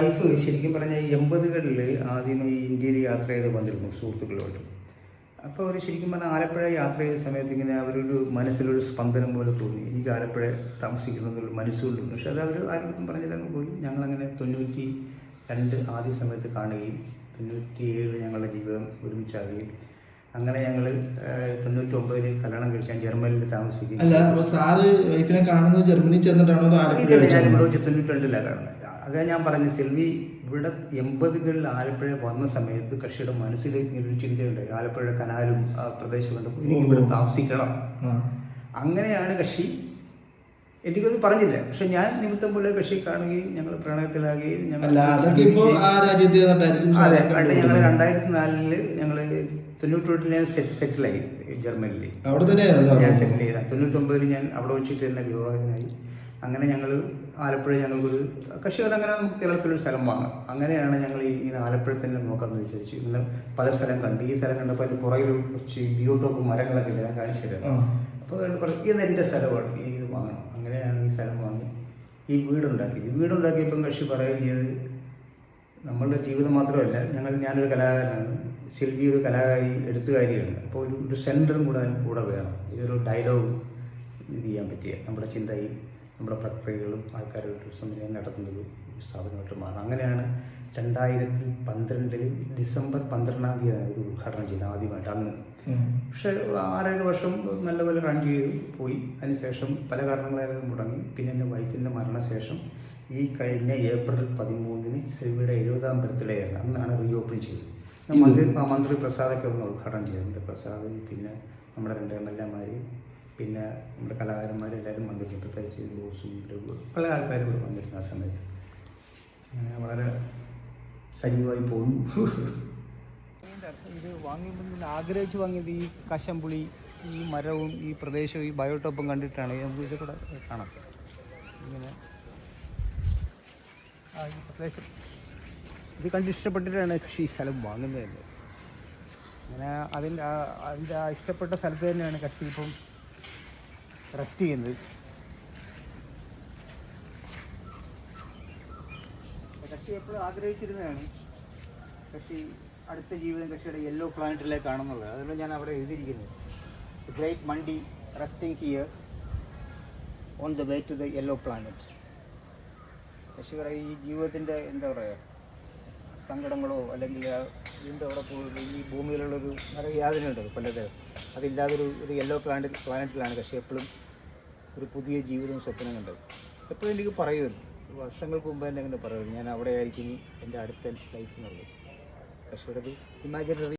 Life ശരിക്കും പറഞ്ഞാൽ 80കളിൽ ആദ്യമായി ഇന്ത്യയിൽ യാത്ര ചെയ്ത് വന്നിരുന്നു സുഹൃത്തുക്കളുമായിട്ട്. അപ്പോൾ അവർ ശരിക്കും പറഞ്ഞാൽ ആലപ്പുഴ യാത്ര ചെയ്ത സമയത്ത് ഇങ്ങനെ അവരൊരു മനസ്സിലൊരു സ്പന്ദനം പോലെ തോന്നി, എനിക്ക് ആലപ്പുഴ താമസിക്കണമെന്നൊരു മനസ്സുകൊണ്ടിരുന്നു. പക്ഷെ അത് അവർ ആരും പറഞ്ഞിട്ടങ്ങ് പോയി. ഞങ്ങളങ്ങനെ 92 ആദ്യ സമയത്ത് കാണുകയും 97 ഞങ്ങളുടെ ജീവിതം ഒരുമിച്ചാകുകയും അങ്ങനെ ഞങ്ങൾ 99 കല്യാണം കഴിക്കാൻ ജർമ്മനിയിൽ താമസിക്കുകയും. അല്ല, അപ്പോൾ സാറ് വൈഫിനെ കാണുന്നത് ജർമ്മനി ചെന്നിട്ടാണോ? ഞാൻ ഇവിടെ 92 കാണുന്നത്. അതാ ഞാൻ പറഞ്ഞു, സെൽവി ഇവിടെ 80കളിൽ ആലപ്പുഴ വന്ന സമയത്ത് കക്ഷിയുടെ മനസ്സിലേക്ക് ഒരു ചിന്തയുണ്ടായി, ആലപ്പുഴ കനാലും ആ പ്രദേശം കണ്ടപ്പോൾ എനിക്ക് ഇവിടെ താമസിക്കണം. അങ്ങനെയാണ് കക്ഷി, എനിക്കത് പറഞ്ഞില്ല, പക്ഷെ ഞാൻ നിമിത്തം പോലെ കക്ഷി കാണുകയും ഞങ്ങൾ പ്രണയത്തിലാകുകയും അതെ. പണ്ട് ഞങ്ങൾ 2004 ഞങ്ങൾ 98 ഞാൻ സെറ്റിലായി ജർമ്മനിയിൽ. ഞാൻ സെറ്റിൽ ചെയ്ത 99 ഞാൻ അവിടെ വെച്ചിട്ട് തന്നെ വിവാഹിതനായി. അങ്ങനെ ഞങ്ങൾ ആലപ്പുഴ ഞങ്ങൾക്കൊരു കക്ഷികൾ അങ്ങനെ നമുക്ക് കേരളത്തിലൊരു സ്ഥലം വാങ്ങാം. അങ്ങനെയാണ് ഞങ്ങൾ ഇങ്ങനെ ആലപ്പുഴ തന്നെ നോക്കാമെന്ന് വിചാരിച്ചു. ഇങ്ങനെ പല സ്ഥലം കണ്ടു. ഈ സ്ഥലം കണ്ടപ്പോൾ അതിന് പുറകിൽ കുറച്ച് ബിയോട്ടോപ്പ് മരങ്ങളൊക്കെ ഞാൻ കാണിച്ചു തരാം. അപ്പോൾ ഇത് എൻ്റെ സ്ഥലമാണ്, എനിക്കിത് വാങ്ങണം. അങ്ങനെയാണ് ഈ സ്ഥലം വാങ്ങി ഈ വീടുണ്ടാക്കിയത്. വീടുണ്ടാക്കിയപ്പം കക്ഷി പറയുകയും ചെയ്ത്, നമ്മളുടെ ജീവിതം മാത്രമല്ല, ഞാനൊരു കലാകാരനാണ്, സെൽവി ഒരു കലാകാരി എഴുത്തുകാരിയാണ്. അപ്പോൾ ഒരു സെൻറ്ററും കൂടെ വേണം. ഇതൊരു ഡയലോഗ് ഇത് ചെയ്യാൻ പറ്റിയ നമ്മുടെ ചിന്തയും നമ്മുടെ പ്രക്രിയകളും ആൾക്കാരുമായിട്ട് സമയം നടത്തുന്നത് സ്ഥാപനമായിട്ട് മാറണം. അങ്ങനെയാണ് 2012 ഡിസംബർ 12-ാം തീയതിയാണ് ഇത് ഉദ്ഘാടനം ചെയ്തത് ആദ്യമായിട്ട് അന്ന്. പക്ഷേ 6-7 വർഷം നല്ലപോലെ റൺ ചെയ്ത് പോയി. അതിനുശേഷം പല കാരണങ്ങളായത് മുടങ്ങി. പിന്നെ എൻ്റെ വൈഫിൻ്റെ മരണശേഷം ഈ കഴിഞ്ഞ ഏപ്രിൽ 13 സെൽവിയുടെ 70ാം ബർത്ത്ഡേ ആയിരുന്നു. അന്നാണ് റീ ഓപ്പൺ ചെയ്തത്. മന്ത്രി പ്രസാദൊക്കെ ഒന്ന് ഉദ്ഘാടനം ചെയ്തിട്ടുണ്ട്. പ്രസാദ്, പിന്നെ നമ്മുടെ 2 MLA-മാർ, പിന്നെ നമ്മുടെ കലാകാരന്മാരെല്ലാവരും വന്നിട്ടുണ്ട്. പ്രത്യേകിച്ച് ബോസും പല ആൾക്കാരും ഇവിടെ വന്നിരുന്നു ആ സമയത്ത്. അങ്ങനെ വളരെ സജീവമായി പോകുന്നു. ഇത് വാങ്ങിയപ്പോൾ ആഗ്രഹിച്ച് വാങ്ങിയത് ഈ കശമ്പുളി, ഈ മരവും ഈ പ്രദേശവും ഈ ബയോട്ടോപ്പും കണ്ടിട്ടാണ്. നമുക്ക് ഇത് കൂടെ കാണാം. ഇങ്ങനെ ഈ പ്രദേശം ഇത് കണ്ട് ഇഷ്ടപ്പെട്ടിട്ടാണ് കൃഷി സ്ഥലം വാങ്ങുന്നത് തന്നെ. അങ്ങനെ അതിൻ്റെ ആ ഇഷ്ടപ്പെട്ട സ്ഥലത്ത് തന്നെയാണ് കക്ഷി ഇപ്പം റെസ്റ്റ് ചെയ്യുന്നത്. കക്ഷി എപ്പോഴും ആഗ്രഹിച്ചിരുന്നതാണ് കക്ഷി അടുത്ത ജീവിതം കക്ഷിയുടെ യെല്ലോ പ്ലാനറ്റിലേക്കാണെന്നുള്ളത്. അതുകൊണ്ട് ഞാൻ അവിടെ എഴുതിയിരിക്കുന്നത്, ദ ഗ്രേറ്റ് മണ്ടി resting here on the way to the yellow planet. കക്ഷി പറയും, ഈ ജീവിതത്തിൻ്റെ എന്താ പറയുക, സങ്കടങ്ങളോ അല്ലെങ്കിൽ ഇതിൻ്റെ അവിടെ പോയി ഈ ഭൂമിയിലുള്ളൊരു യാതനയുണ്ടല്ലോ പലതരം, അതില്ലാതൊരു യെല്ലോ പ്ലാനറ്റിലാണ് കക്ഷി എപ്പോഴും ഒരു പുതിയ ജീവിതവും സ്വപ്നം കണ്ടത്. എപ്പോഴും എനിക്ക് പറയുമല്ലോ, വർഷങ്ങൾക്ക് മുമ്പ് തന്നെ അങ്ങനെ പറയുമല്ലോ, ഞാൻ അവിടെ ആയിരിക്കും എൻ്റെ അടുത്ത ലൈഫ് എന്നുള്ളത്. കക്ഷിയുടെ ഒരു ഇമാജിനറി